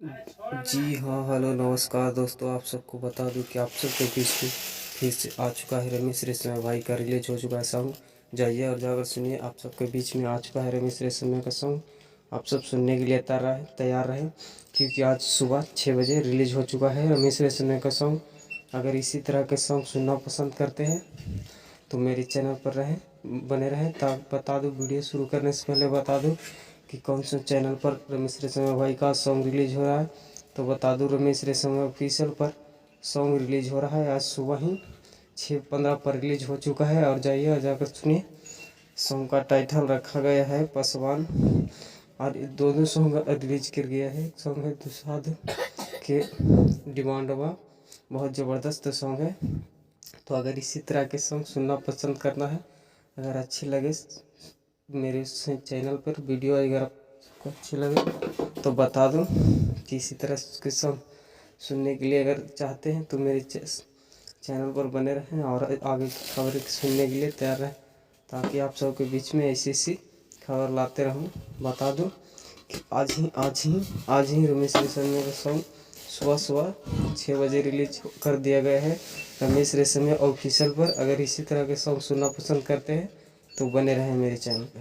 जी हाँ, हेलो नमस्कार दोस्तों। आप सबको बता दूं कि आप सबके बीच में फिर से आ चुका है रमेश रेशमिया भाई का रिलीज हो चुका है सॉन्ग। जाइए और जाकर सुनिए। आप सबके बीच में आ चुका है रमेश रेशमिया का सॉन्ग। आप सब सुनने के लिए तैयार रहें क्योंकि आज सुबह 6 बजे रिलीज हो चुका है रमेश रेशमिया का सॉन्ग। अगर इसी तरह के सॉन्ग सुनना पसंद करते हैं तो मेरे चैनल पर बने रहें। तब बता दूँ, वीडियो शुरू करने से पहले बता दूँ कि कौन से चैनल पर रमेश रेशमिया भाई का सॉन्ग रिलीज हो रहा है। तो बता दूँ, रमेश रेशमिया ऑफिशियल पर सॉन्ग रिलीज हो रहा है। आज सुबह ही 6:15 पर रिलीज हो चुका है और जाइए और जाकर सुनिए। सॉन्ग का टाइटल रखा गया है पासवान और दोनों सॉन्ग रिलीज कर गया है। एक सॉन्ग है दुसाध के डिमांडवा, बहुत ज़बरदस्त सॉन्ग है। तो अगर इसी तरह के सॉन्ग सुनना पसंद करना है, अगर अच्छे लगे मेरे चैनल पर वीडियो, अगर आपको अच्छी लगे तो बता दूं कि इसी तरह के सॉन्ग सुनने के लिए अगर चाहते हैं तो मेरे चैनल पर बने रहें और आगे की खबरें सुनने के लिए तैयार रहें, ताकि आप सबके बीच में ऐसी खबर लाते रहूं। बता दूं कि आज ही रमेश रेशमिया का सॉन्ग सुबह 6 बजे रिलीज कर दिया गया है रमेश रेशमिया ऑफिशियल पर। अगर इसी तरह के सॉन्ग सुनना पसंद करते हैं तो बने रहें मेरे चैनल पर।